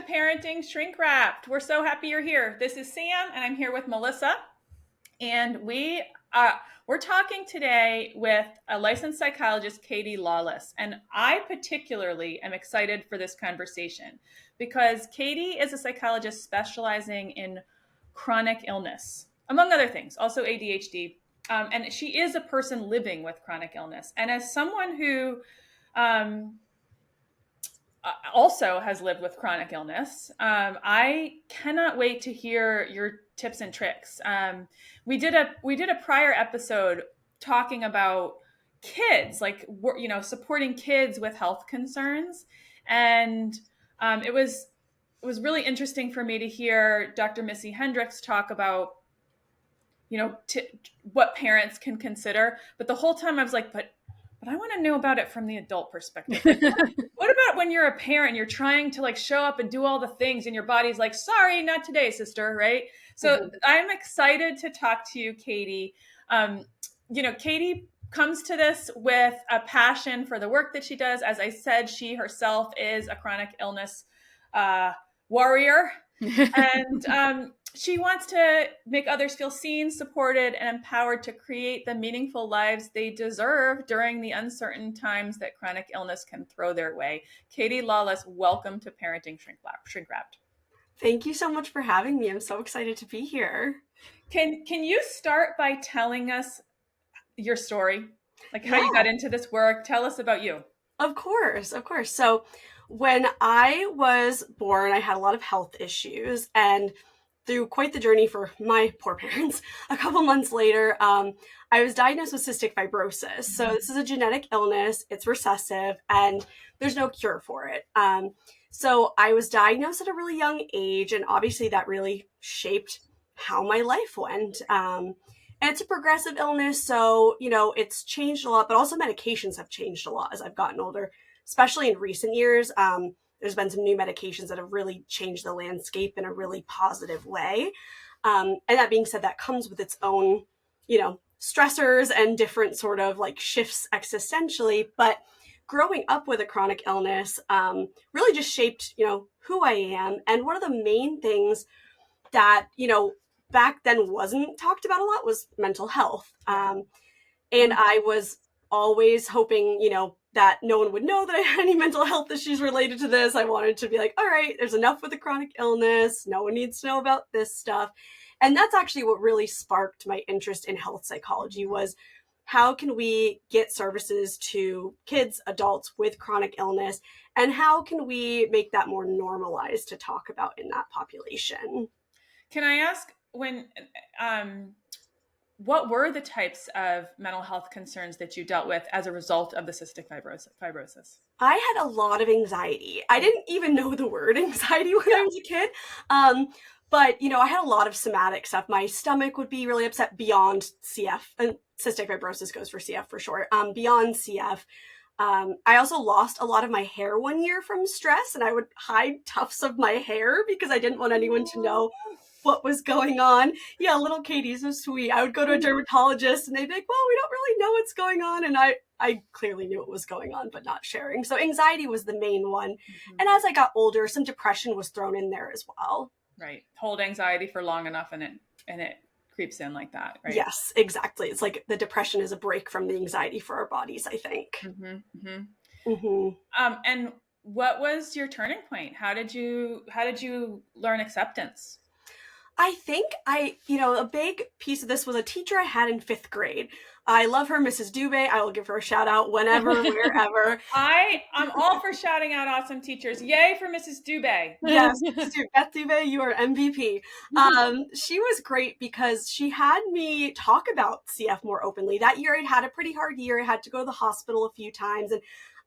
Parenting Shrink Wrapped. We're so happy you're here. This is Sam, and I'm here with Melissa, and we're talking today with a licensed psychologist, Katie Lawless. And I particularly am excited for this conversation because Katie is a psychologist specializing in chronic illness, among other things, also ADHD. And she is a person living with chronic illness. And as someone who also has lived with chronic illness, I cannot wait to hear your tips and tricks. We did a prior episode talking about kids, like, supporting kids with health concerns, and it was really interesting for me to hear Dr. Missy Hendricks talk about what parents can consider. But the whole time I was like, but I want to know about it from the adult perspective. Like, what about when you're a parent, you're trying to like show up and do all the things and your body's like, sorry, not today, sister, right? So I'm excited to talk to you, Katie. Katie comes to this with a passion for the work that she does. As I said, she herself is a chronic illness warrior. And she wants to make others feel seen, supported, and empowered to create the meaningful lives they deserve during the uncertain times that chronic illness can throw their way. Katie Lawless, welcome to Parenting Shrink Wrapped. Thank you so much for having me. I'm so excited to be here. Can you start by telling us your story? Like how you got into this work? Tell us about you. Of course. So when I was born, I had a lot of health issues, and through quite the journey for my poor parents, a couple months later, I was diagnosed with cystic fibrosis. So this is a genetic illness, it's recessive, and there's no cure for it. So I was diagnosed at a really young age, and obviously that really shaped how my life went. And it's a progressive illness, so, it's changed a lot, but also medications have changed a lot as I've gotten older, especially in recent years. There's been some new medications that have really changed the landscape in a really positive way. And that being said, that comes with its own, stressors and different sort of like shifts existentially. But growing up with a chronic illness really just shaped, who I am. And one of the main things that, back then wasn't talked about a lot was mental health. And I was always hoping, that no one would know that I had any mental health issues related to this. I wanted to be like, all right, there's enough with the chronic illness. No one needs to know about this stuff. And that's actually what really sparked my interest in health psychology was how can we get services to kids, adults with chronic illness, and how can we make that more normalized to talk about in that population? Can I ask what were the types of mental health concerns that you dealt with as a result of the cystic fibrosis? I had a lot of anxiety. I didn't even know the word anxiety when I was a kid. But, I had a lot of somatic stuff. My stomach would be really upset beyond CF, and cystic fibrosis goes for CF for short, beyond CF. I also lost a lot of my hair one year from stress, and I would hide tufts of my hair because I didn't want anyone to know what was going on. Yeah, little Katie's so sweet. I would go to a dermatologist and they'd be like, well, we don't really know what's going on. And I clearly knew what was going on, but not sharing. So anxiety was the main one. Mm-hmm. And as I got older, some depression was thrown in there as well. Right. Hold anxiety for long enough and it creeps in like that, right? Yes, exactly. It's like the depression is a break from the anxiety for our bodies, I think. Mm-hmm. Mm-hmm. Mm-hmm. And what was your turning point? How did you learn acceptance? I think a big piece of this was a teacher I had in 5th grade. I love her, Mrs. Dubé. I will give her a shout out whenever, wherever. I'm all for shouting out awesome teachers. Yay for Mrs. Dubé. Yes, Beth Dubé, you are MVP. She was great because she had me talk about CF more openly. That year I'd had a pretty hard year. I had to go to the hospital a few times, and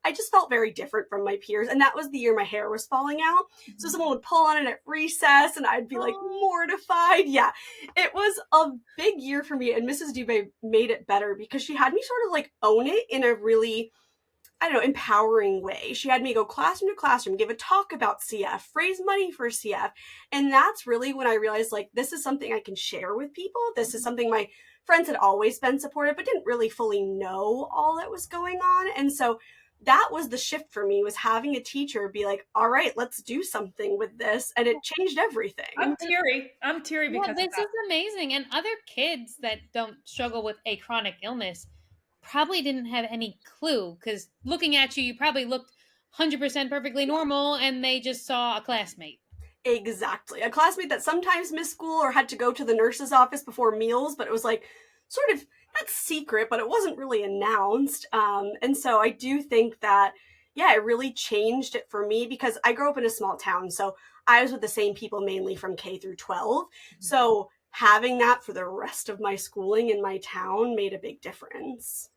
I just felt very different from my peers. And that was the year my hair was falling out. So someone would pull on it at recess and I'd be like mortified. Yeah, it was a big year for me. And Mrs. Dubé made it better because she had me sort of like own it in a really, empowering way. She had me go classroom to classroom, give a talk about CF, raise money for CF. And that's really when I realized like, this is something I can share with people. This is something my friends had always been supportive, but didn't really fully know all that was going on. And so that was the shift for me, was having a teacher be like, all right, let's do something with this. And it changed everything. I'm teary Well, because of this that. is amazing. And other kids that don't struggle with a chronic illness probably didn't have any clue, because looking at you, you probably looked 100% perfectly normal and they just saw a classmate. Exactly. A classmate that sometimes missed school or had to go to the nurse's office before meals, but it was like sort of not secret, but it wasn't really announced. And so I do think that, yeah, it really changed it for me, because I grew up in a small town. So I was with the same people mainly from K through 12. So having that for the rest of my schooling in my town made a big difference.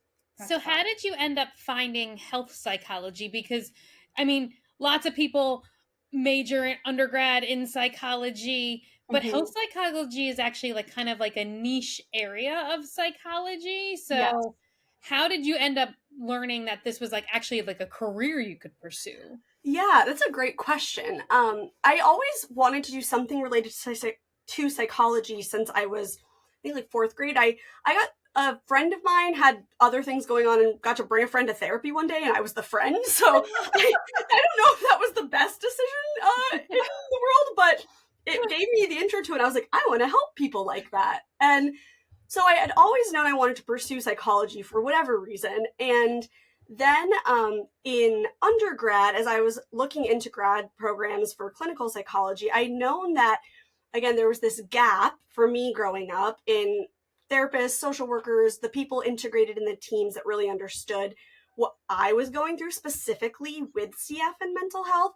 So, how did you end up finding health psychology? Because, I mean, lots of people major in undergrad in psychology, but health Mhm. psychology is actually like kind of like a niche area of psychology. Yes. So, how did you end up learning that this was like actually like a career you could pursue? Yeah, that's a great question. I always wanted to do something related to psychology since I was, I think, like fourth grade. I got a friend of mine had other things going on and got to bring a friend to therapy one day, and I was the friend. So I don't know if that was the best decision in the world, but it gave me the intro to it. I was like, I want to help people like that, and so I had always known I wanted to pursue psychology for whatever reason, and then in undergrad, as I was looking into grad programs for clinical psychology, I'd known that, again, there was this gap for me growing up in therapists, social workers, the people integrated in the teams that really understood what I was going through specifically with CF and mental health.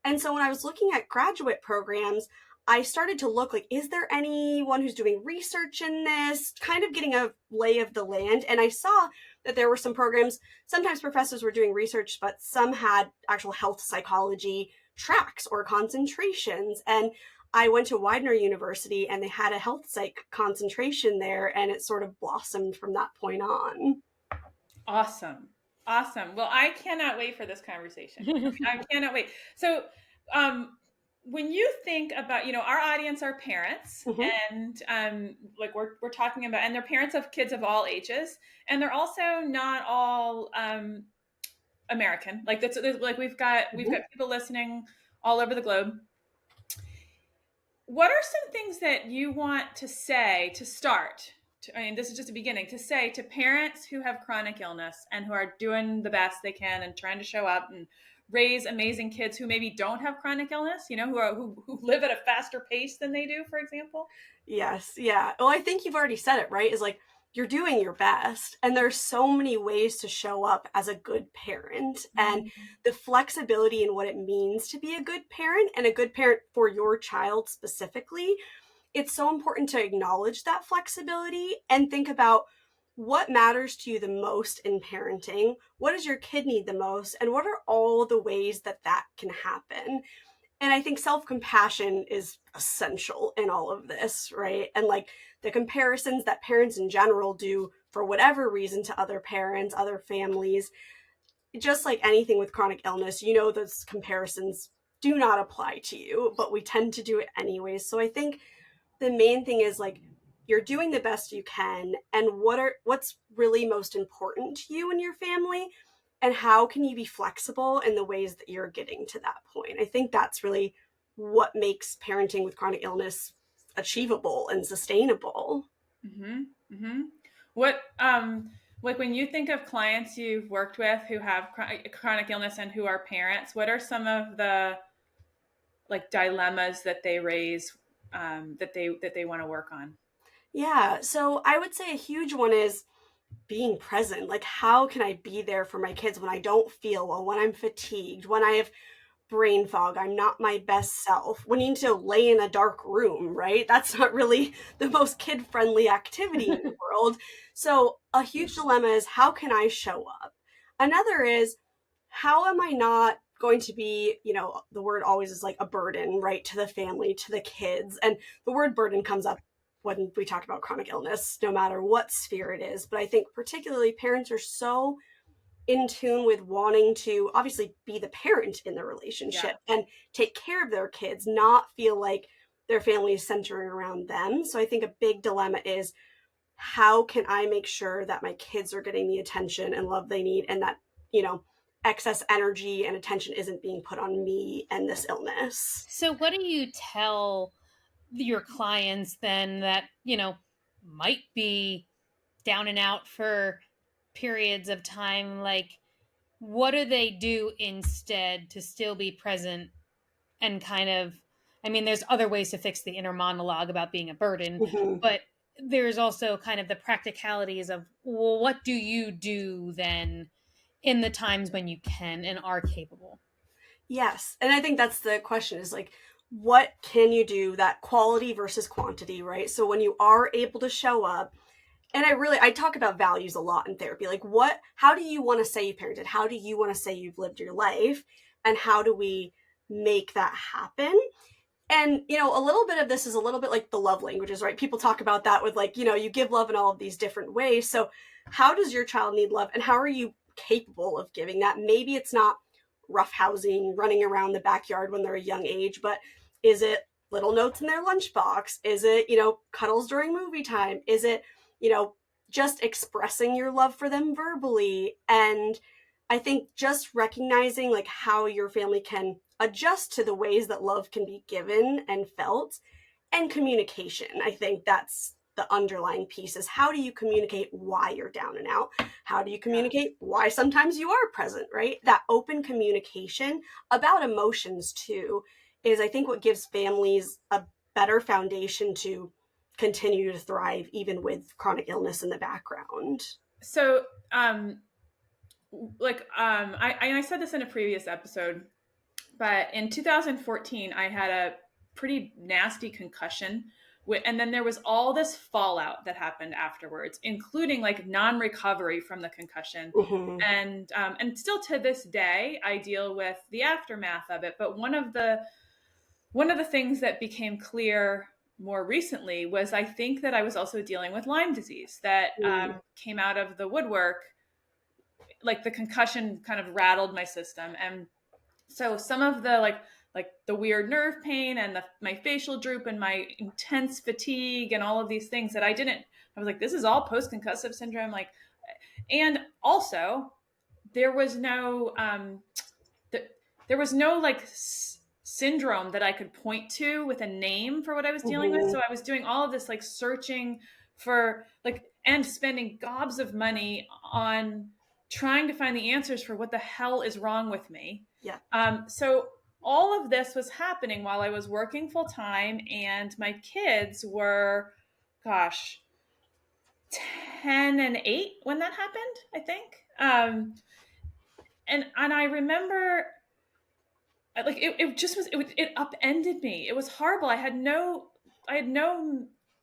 And so when I was looking at graduate programs, I started to look like, is there anyone who's doing research in this, kind of getting a lay of the land. And I saw that there were some programs, sometimes professors were doing research, but some had actual health psychology tracks or concentrations. And I went to Widener University and they had a health psych concentration there, and it sort of blossomed from that point on. Awesome. Awesome. Well, I cannot wait for this conversation. I cannot wait. So, when you think about, our audience are parents, Mhm. and like we're talking about, and they're parents of kids of all ages, and they're also not all American. Like that's like we've got people listening all over the globe. What are some things that you want to say to start? I mean, this is just a beginning, to say to parents who have chronic illness and who are doing the best they can and trying to show up and raise amazing kids who maybe don't have chronic illness, who live at a faster pace than they do, for example. Yes, yeah. Well, I think you've already said it, right? Is like, you're doing your best, and there's so many ways to show up as a good parent, and the flexibility in what it means to be a good parent and a good parent for your child specifically. It's so important to acknowledge that flexibility and think about what matters to you the most in parenting. What does your kid need the most, and what are all the ways that that can happen? And I think self-compassion is essential in all of this, right? And like the comparisons that parents in general do for whatever reason to other parents, other families, just like anything with chronic illness, those comparisons do not apply to you, but we tend to do it anyways. So I think the main thing is like, you're doing the best you can, and what's really most important to you and your family, and how can you be flexible in the ways that you're getting to that point. I think that's really what makes parenting with chronic illness achievable and sustainable. Mm-hmm. Mm-hmm. What, like when you think of clients you've worked with who have chronic illness and who are parents, what are some of the like dilemmas that they raise, that they want to work on? Yeah, so I would say a huge one is being present. Like, how can I be there for my kids when I don't feel well, when I'm fatigued, when I have brain fog, I'm not my best self, we need to lay in a dark room, right? That's not really the most kid friendly activity in the world. So a huge dilemma is, how can I show up? Another is, how am I not going to be, the word always is like a burden, right, to the family, to the kids. And the word burden comes up when we talk about chronic illness, no matter what sphere it is. But I think particularly parents are so in tune with wanting to obviously be the parent in the relationship and take care of their kids, not feel like their family is centering around them. So I think a big dilemma is, how can I make sure that my kids are getting the attention and love they need, and that, you know, excess energy and attention isn't being put on me and this illness. So what do you tell your clients then that, might be down and out for periods of time? Like, what do they do instead to still be present and kind of, I mean, there's other ways to fix the inner monologue about being a burden, Mm-hmm. but there's also kind of the practicalities of, well, what do you do then in the times when you can and are capable? Yes. And I think that's the question, is like, what can you do, that quality versus quantity, right? So when you are able to show up, and I talk about values a lot in therapy. Like, how do you want to say you parented? How do you want to say you've lived your life? And how do we make that happen? And, a little bit of this is a little bit like the love languages, right? People talk about that with like, you give love in all of these different ways. So how does your child need love, and how are you capable of giving that? Maybe it's not roughhousing, running around the backyard when they're a young age, but is it little notes in their lunchbox? Is it, cuddles during movie time? Is it, just expressing your love for them verbally? And I think just recognizing like how your family can adjust to the ways that love can be given and felt, and communication. I think that's the underlying piece, is how do you communicate why you're down and out? How do you communicate why sometimes you are present, right? That open communication about emotions too is, I think, what gives families a better foundation to continue to thrive even with chronic illness in the background. So, I said this in a previous episode, but in 2014, I had a pretty nasty concussion. And then there was all this fallout that happened afterwards, including like non-recovery from the concussion. Mm-hmm. And still to this day, I deal with the aftermath of it. But one of the things that became clear more recently was, I think that I was also dealing with Lyme disease that came out of the woodwork. Like the concussion kind of rattled my system. And so some of the like the weird nerve pain and my facial droop and my intense fatigue and all of these things that I was like, this is all post-concussive syndrome. Like, and also there was no like syndrome that I could point to with a name for what I was dealing with. So I was doing all of this like searching for like, and spending gobs of money on trying to find the answers for what the hell is wrong with me. Yeah. So all of this was happening while I was working full time, and my kids were, 10 and 8 when that happened, I think. And I remember, like, it upended me. It was horrible. I had no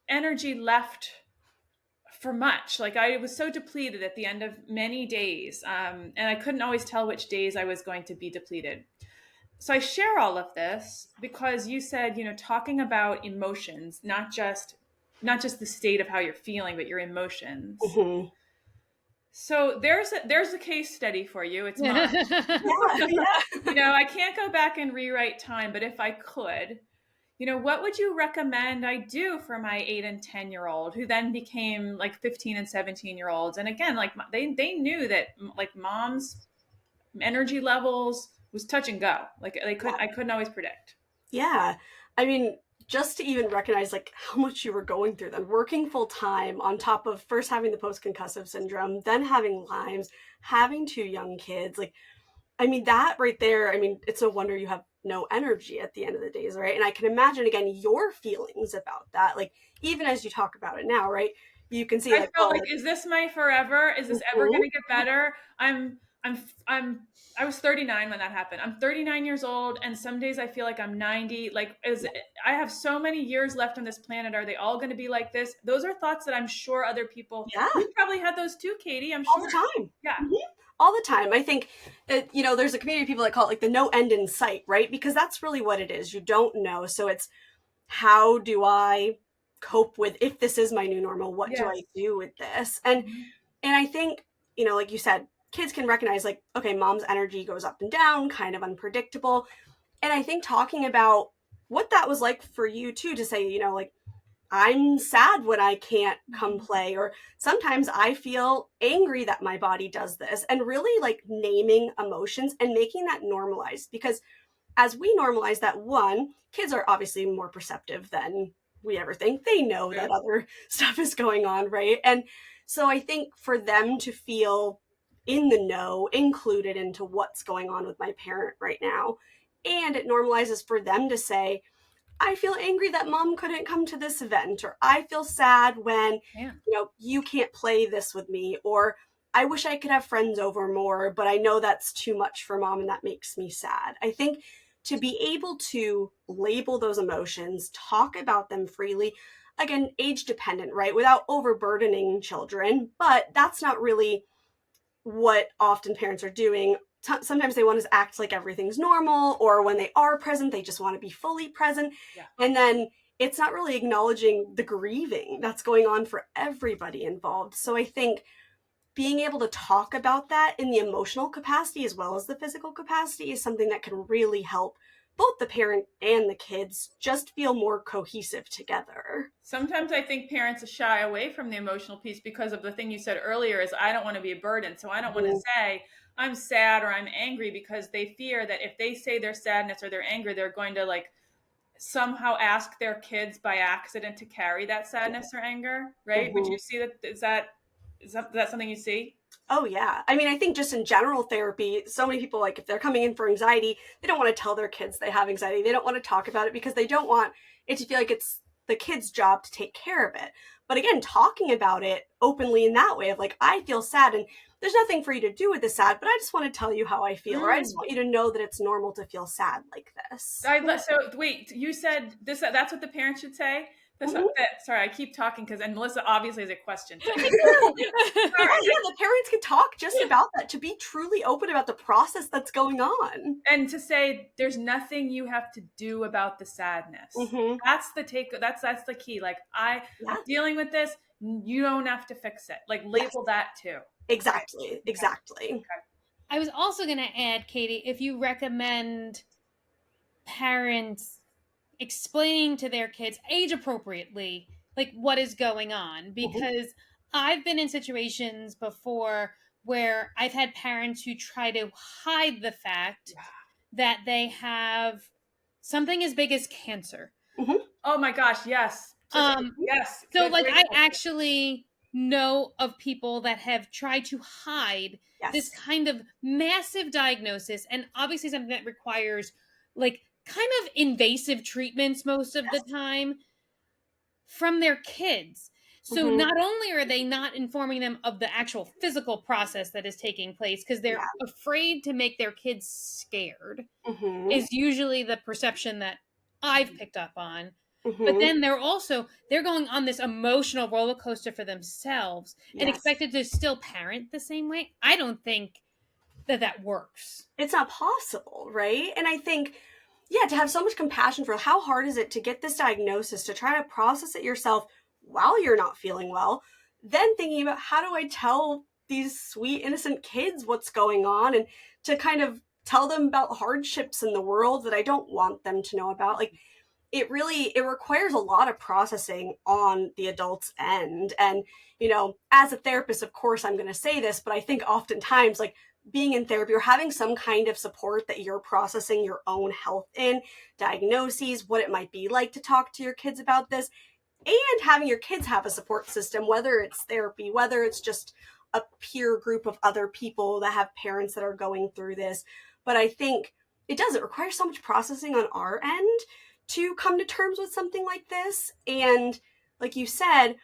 energy left for much. Like, I was so depleted at the end of many days. And I couldn't always tell which days I was going to be depleted. So I share all of this because you said, talking about emotions, not just the state of how you're feeling, but your emotions. Mm-hmm. So there's a case study for you. It's not, I can't go back and rewrite time, but if I could, what would you recommend I do for my 8 and 10-year-old who then became like 15 and 17-year-olds? And again, like they knew that like mom's energy levels was touch and go. Like I couldn't always predict. Yeah. I mean, just to even recognize like how much you were going through then, working full time on top of first having the post-concussive syndrome, then having Lyme's, having 2 young kids. Like, I mean, that right there, I mean, it's no wonder you have no energy at the end of the days, right? And I can imagine, again, your feelings about that. Like, even as you talk about it now, right? You can see, I felt like, is this my forever? Is this ever going to get better? I was 39 when that happened. I'm 39 years old, and some days I feel like I'm 90. Like, I have so many years left on this planet. Are they all going to be like this? Those are thoughts that I'm sure other people. Yeah. You probably had those too, Katie. I'm all sure. The time. Yeah. Mm-hmm. All the time. I think, there's a community of people that call it like the no end in sight, right? Because that's really what it is. You don't know. So it's, how do I cope with, if this is my new normal, what do I do with this? And I think, like you said, kids can recognize like, okay, mom's energy goes up and down, kind of unpredictable. And I think talking about what that was like for you too, to say, like, I'm sad when I can't come play, or sometimes I feel angry that my body does this, and really like naming emotions and making that normalized, because as we normalize that, one, kids are obviously more perceptive than we ever think. They know that other stuff is going on, right? And so I think for them to feel in the know, included into what's going on with my parent right now, and it normalizes for them to say, I feel angry that mom couldn't come to this event, or I feel sad when, you can't play this with me, or I wish I could have friends over more, but I know that's too much for mom and that makes me sad. I think to be able to label those emotions, talk about them freely, again, age dependent, right? Without overburdening children, but that's not really what often parents are doing. Sometimes they want to act like everything's normal, or when they are present, they just want to be fully present. Yeah. And then it's not really acknowledging the grieving that's going on for everybody involved. So I think being able to talk about that in the emotional capacity as well as the physical capacity is something that can really help both the parent and the kids just feel more cohesive together. Sometimes I think parents shy away from the emotional piece because of the thing you said earlier is I don't want to be a burden. So I don't want to say I'm sad or I'm angry, because they fear that if they say their sadness or their anger, they're going to like somehow ask their kids by accident to carry that sadness or anger, right? Would you see that? Is that something you see? Oh, yeah. I mean, I think just in general therapy, so many people, like if they're coming in for anxiety, they don't want to tell their kids they have anxiety. They don't want to talk about it because they don't want it to feel like it's the kid's job to take care of it. But again, talking about it openly in that way of like, I feel sad and there's nothing for you to do with the sad, but I just want to tell you how I feel, or I just want you to know that it's normal to feel sad like this. So wait, you said this, that's what the parents should say? Sorry, I keep talking and Melissa obviously has a question. Yeah, the parents can talk just about that, to be truly open about the process that's going on. And to say there's nothing you have to do about the sadness. That's the key. Like I'm dealing with this, you don't have to fix it. Like label that too. Exactly. Okay. I was also going to add, Katie, if you recommend parents explaining to their kids age appropriately like what is going on, because I've been in situations before where I've had parents who try to hide the fact that they have something as big as cancer. Oh my gosh, yes. Yes. So like I actually know of people that have tried to hide this kind of massive diagnosis, and obviously something that requires like kind of invasive treatments most of the time from their kids. So not only are they not informing them of the actual physical process that is taking place because they're afraid to make their kids scared, is usually the perception that I've picked up on. But then they're going on this emotional roller coaster for themselves and expected to still parent the same way. I don't think that works. It's not possible, right? And I think to have so much compassion for how hard is it to get this diagnosis, to try to process it yourself while you're not feeling well, then thinking about how do I tell these sweet, innocent kids what's going on, and to kind of tell them about hardships in the world that I don't want them to know about. Like it requires a lot of processing on the adult's end. And, as a therapist, of course, I'm going to say this, but I think oftentimes like being in therapy or having some kind of support that you're processing your own health in, diagnoses, what it might be like to talk to your kids about this, and having your kids have a support system, whether it's therapy, whether it's just a peer group of other people that have parents that are going through this. But I think it requires so much processing on our end to come to terms with something like this. And like you said,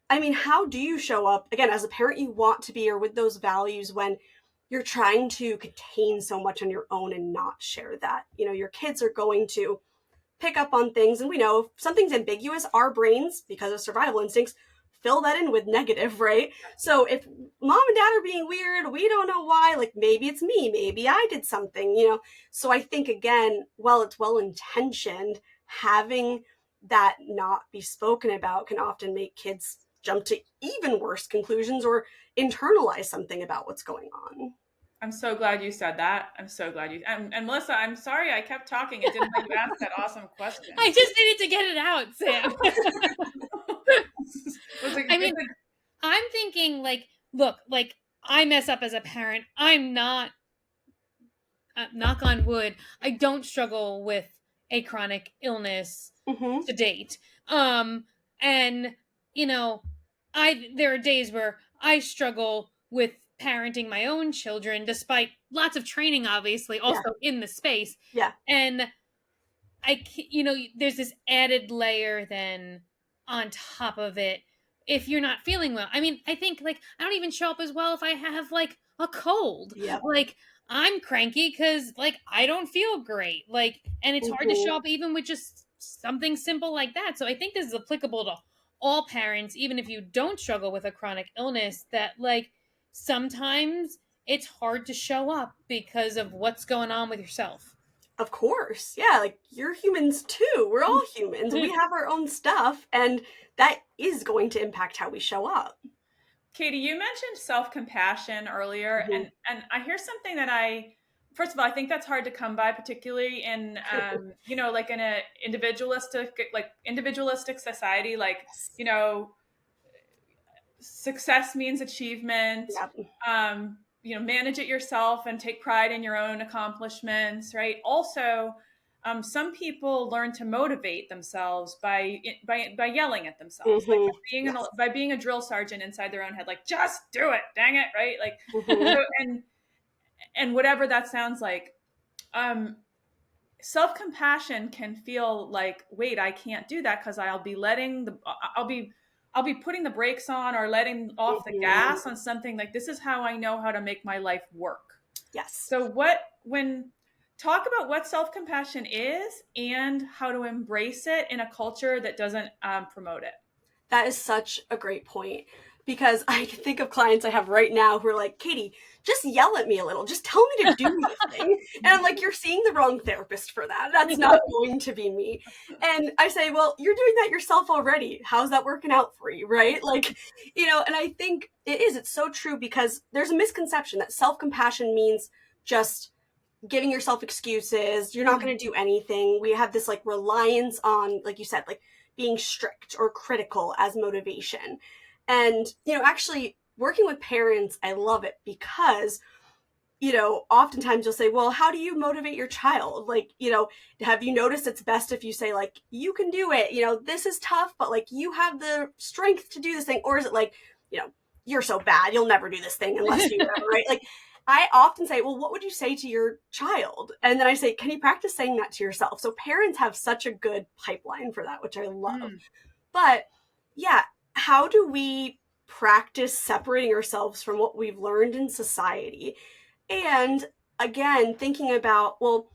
I mean, how do you show up, again, as a parent you want to be, or with those values, when you're trying to contain so much on your own and not share that? Your kids are going to pick up on things, and we know if something's ambiguous, our brains, because of survival instincts, fill that in with negative, right? So if mom and dad are being weird, we don't know why, like maybe it's me, maybe I did something, So I think, again, while it's well-intentioned, having that not be spoken about can often make kids jump to even worse conclusions or internalize something about what's going on. I'm so glad you said that. I'm so glad you, and Melissa, I'm sorry I kept talking. It didn't let you ask that awesome question. I just needed to get it out, Sam. I mean, I'm thinking like, look, like I mess up as a parent. I'm not, knock on wood, I don't struggle with a chronic illness Mm-hmm. to date. And you know, there are days where I struggle with parenting my own children, despite lots of training, obviously, also in the space. Yeah. And there's this added layer then on top of it if you're not feeling well. I mean, I think like I don't even show up as well if I have like a cold. Yep. Like I'm cranky because like I don't feel great. Like, and it's hard to show up even with just something simple like that. So I think this is applicable to all parents, even if you don't struggle with a chronic illness, that like sometimes it's hard to show up because of what's going on with yourself. Of course. Yeah, like you're humans too. We're all humans. We have our own stuff, and that is going to impact how we show up. Katie, you mentioned self-compassion earlier, and I hear something that first of all, I think that's hard to come by, particularly in like in a individualistic society, like, success means achievement. Yep. Manage it yourself and take pride in your own accomplishments, right? Also, some people learn to motivate themselves by yelling at themselves, like by being a drill sergeant inside their own head, like just do it, dang it, right? Like, so, and whatever that sounds like. Self-compassion can feel like, wait, I can't do that because I'll be putting the brakes on or letting off the gas on something. Like, this is how I know how to make my life work. Yes. So talk about what self-compassion is and how to embrace it in a culture that doesn't promote it. That is such a great point, because I can think of clients I have right now who are like, Katie, just yell at me a little. Just tell me to do the thing. And I'm like, you're seeing the wrong therapist for that. That's not going to be me. And I say, well, you're doing that yourself already. How's that working out for you, right? Like, and I think it's so true, because there's a misconception that self-compassion means just giving yourself excuses. You're not going to do anything. We have this like reliance on, like you said, like being strict or critical as motivation. And, actually working with parents, I love it because, oftentimes you'll say, well, how do you motivate your child? Like, have you noticed it's best if you say like, you can do it, this is tough, but like you have the strength to do this thing? Or is it like, you're so bad, you'll never do this thing unless you ever, right? Like, I often say, well, what would you say to your child? And then I say, can you practice saying that to yourself? So parents have such a good pipeline for that, which I love. But yeah, how do we practice separating ourselves from what we've learned in society? And again, thinking about, well,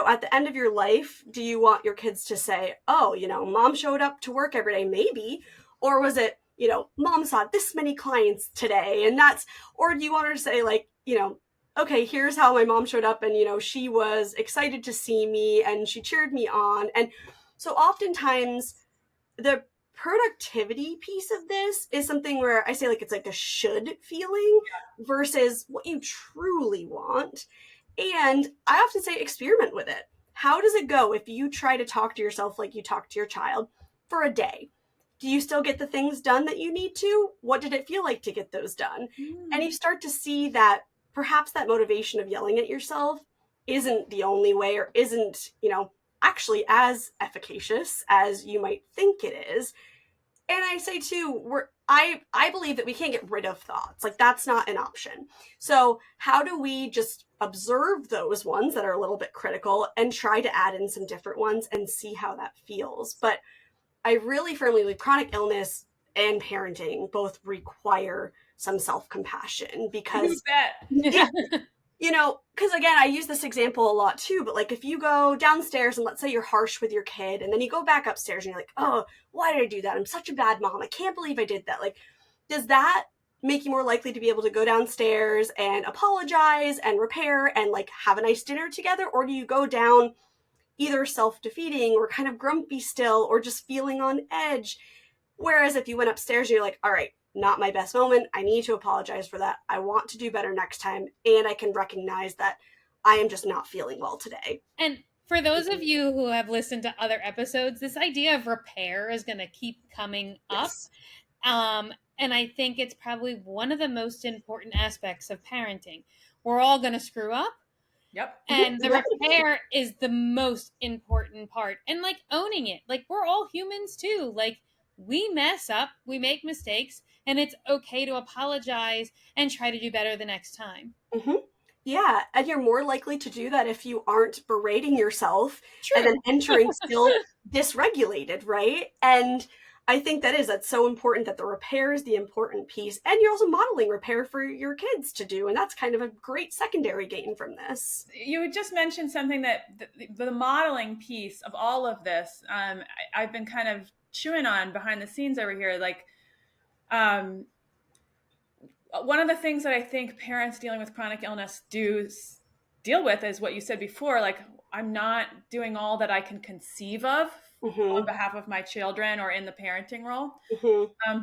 at the end of your life, do you want your kids to say, oh, mom showed up to work every day? Maybe. Or was it, mom saw this many clients today, and or do you want her to say like, okay, here's how my mom showed up, and, she was excited to see me and she cheered me on. And so oftentimes the productivity piece of this is something where I say like, it's like a should feeling versus what you truly want. And I often say, experiment with it. How does it go if you try to talk to yourself like you talk to your child for a day? Do you still get the things done that you need to? What did it feel like to get those done? And you start to see that perhaps that motivation of yelling at yourself isn't the only way, or isn't, actually as efficacious as you might think it is. And I say too, I believe that we can't get rid of thoughts. Like, that's not an option. So how do we just observe those ones that are a little bit critical and try to add in some different ones and see how that feels? But I really firmly believe chronic illness and parenting both require some self-compassion, because because again, I use this example a lot too, but like if you go downstairs and let's say you're harsh with your kid, and then you go back upstairs and you're like, oh, why did I do that? I'm such a bad mom. I can't believe I did that. Like, does that make you more likely to be able to go downstairs and apologize and repair and like have a nice dinner together? Or do you go down either self-defeating or kind of grumpy still, or just feeling on edge? Whereas if you went upstairs and you're like, all right, not my best moment, I need to apologize for that, I want to do better next time, and I can recognize that I am just not feeling well today. And for those of you who have listened to other episodes, this idea of repair is going to keep coming up. Yes. And I think it's probably one of the most important aspects of parenting. We're all going to screw up. Yep. And the repair is the most important part. And like owning it. Like we're all humans too. Like we mess up, we make mistakes, and it's okay to apologize and try to do better the next time. Mm-hmm. Yeah, and you're more likely to do that if you aren't berating yourself True. and then entering still dysregulated, right? And I think that's so important, that the repair is the important piece. And you're also modeling repair for your kids to do. And that's kind of a great secondary gain from this. You had just mentioned something that the modeling piece of all of this, I've been kind of chewing on behind the scenes over here. Like, one of the things that I think parents dealing with chronic illness deal with is what you said before. Like, I'm not doing all that I can conceive of on behalf of my children or in the parenting role.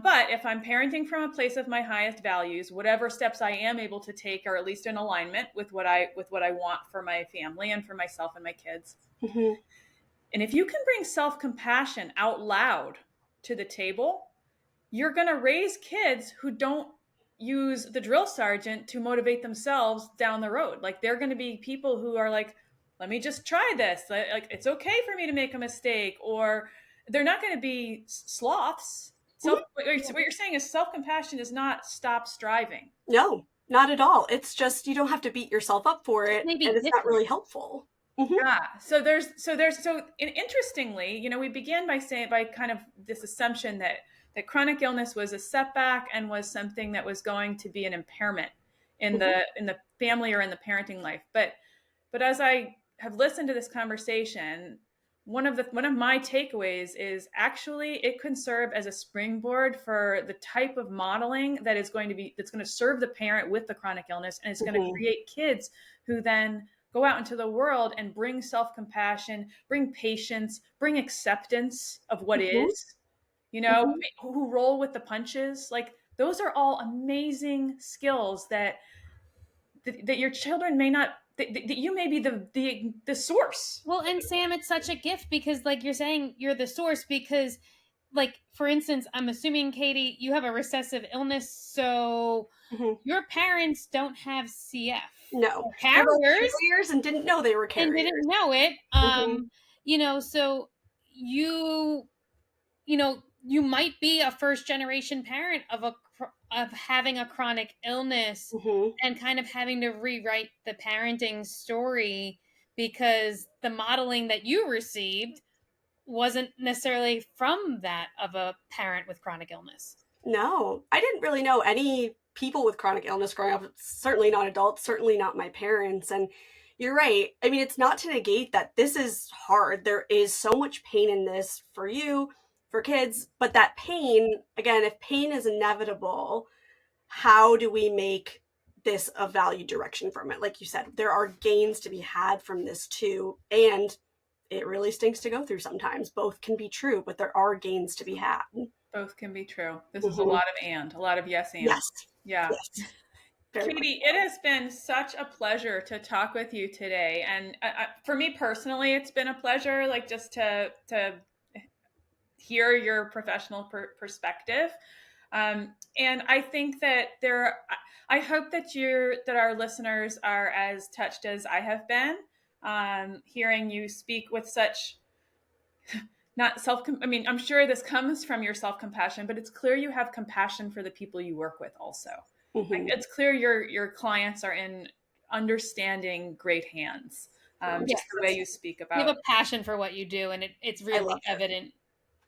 But if I'm parenting from a place of my highest values, whatever steps I am able to take are at least in alignment with what I want for my family and for myself and my kids. And if you can bring self-compassion out loud to the table, you're going to raise kids who don't use the drill sergeant to motivate themselves down the road. Like, they're going to be people who are like, let me just try this. Like, it's okay for me to make a mistake. Or they're not going to be sloths. What you're saying is self-compassion is not stop striving. No, not at all. It's just, you don't have to beat yourself up for it. And it's not really helpful. Yeah. So interestingly, you know, we began by kind of this assumption that chronic illness was a setback and was something that was going to be an impairment in the family or in the parenting life. But as I have listened to this conversation, one of my takeaways is actually it can serve as a springboard for the type of modeling that's going to serve the parent with the chronic illness, and it's going to create kids who then go out into the world and bring self-compassion, bring patience, bring acceptance of what is. You know, who roll with the punches. Like, those are all amazing skills that your children may not, that you may be the source. Well, and Sam, it's such a gift because, like you're saying, you're the source because, like, for instance, I'm assuming, Katie, you have a recessive illness, so your parents don't have CF. No. Carriers and didn't know they were carriers. And didn't know it. You know, so you might be a first generation parent of having a chronic illness and kind of having to rewrite the parenting story because the modeling that you received wasn't necessarily from that of a parent with chronic illness. No, I didn't really know any people with chronic illness growing up. Certainly not adults, certainly not my parents. And you're right. I mean, it's not to negate that this is hard. There is so much pain in this for you, for kids, but that pain, again, if pain is inevitable, how do we make this a value direction from it? Like you said, there are gains to be had from this too. And it really stinks to go through sometimes. Both can be true, but there are gains to be had. Both can be true. This is a lot of yes and. Yes. Yeah. Yes. Katie, it has been such a pleasure to talk with you today. And for me personally, it's been a pleasure, like, just to hear your professional perspective. And I think that I hope that our listeners are as touched as I have been, hearing you speak with such I'm sure this comes from your self-compassion, but it's clear you have compassion for the people you work with also. Like, it's clear your clients are in understanding great hands. Just the way you speak about. You have a passion for what you do, and it's really evident.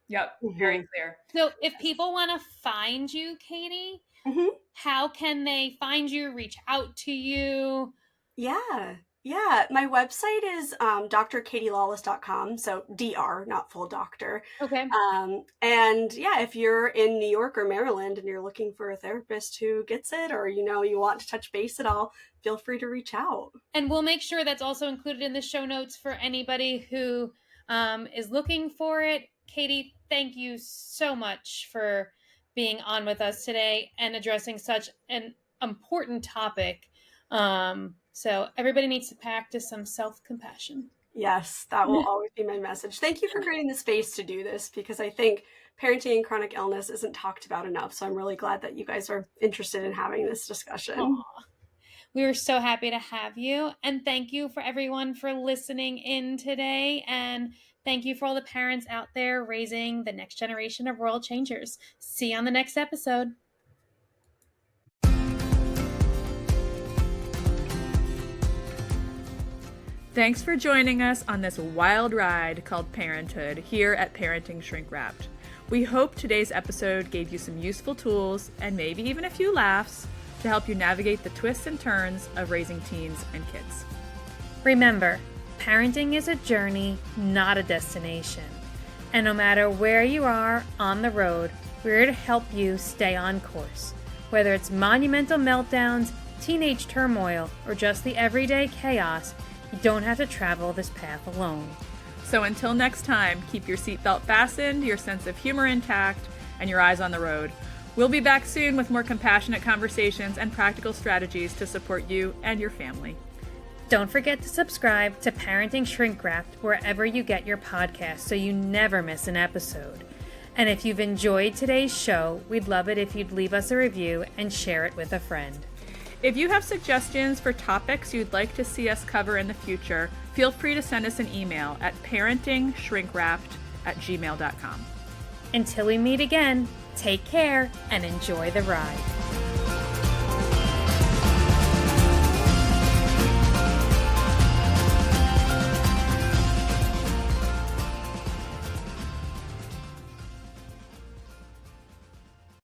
Yep, very clear. So if people want to find you, Katie, how can they find you, reach out to you? Yeah, my website is drkatielawless.com, so DR, not full doctor. Okay. And yeah, if you're in New York or Maryland and you're looking for a therapist who gets it, or you want to touch base at all, feel free to reach out. And we'll make sure that's also included in the show notes for anybody who is looking for it. Katie, thank you so much for being on with us today and addressing such an important topic. So everybody needs to practice some self-compassion. Yes, that will always be my message. Thank you for creating the space to do this, because I think parenting and chronic illness isn't talked about enough. So I'm really glad that you guys are interested in having this discussion. Aw. We were so happy to have you. And thank you for everyone for listening in today. And thank you for all the parents out there raising the next generation of world changers. See you on the next episode. Thanks for joining us on this wild ride called parenthood here at Parenting Shrink Wrapped. We hope today's episode gave you some useful tools and maybe even a few laughs to help you navigate the twists and turns of raising teens and kids. Remember, parenting is a journey, not a destination. And no matter where you are on the road, we're here to help you stay on course. Whether it's monumental meltdowns, teenage turmoil, or just the everyday chaos, you don't have to travel this path alone. So until next time, keep your seatbelt fastened, your sense of humor intact, and your eyes on the road. We'll be back soon with more compassionate conversations and practical strategies to support you and your family. Don't forget to subscribe to Parenting Shrink Wrapped wherever you get your podcasts so you never miss an episode. And if you've enjoyed today's show, we'd love it if you'd leave us a review and share it with a friend. If you have suggestions for topics you'd like to see us cover in the future, feel free to send us an email at parentingshrinkwrapped@gmail.com. Until we meet again, take care and enjoy the ride.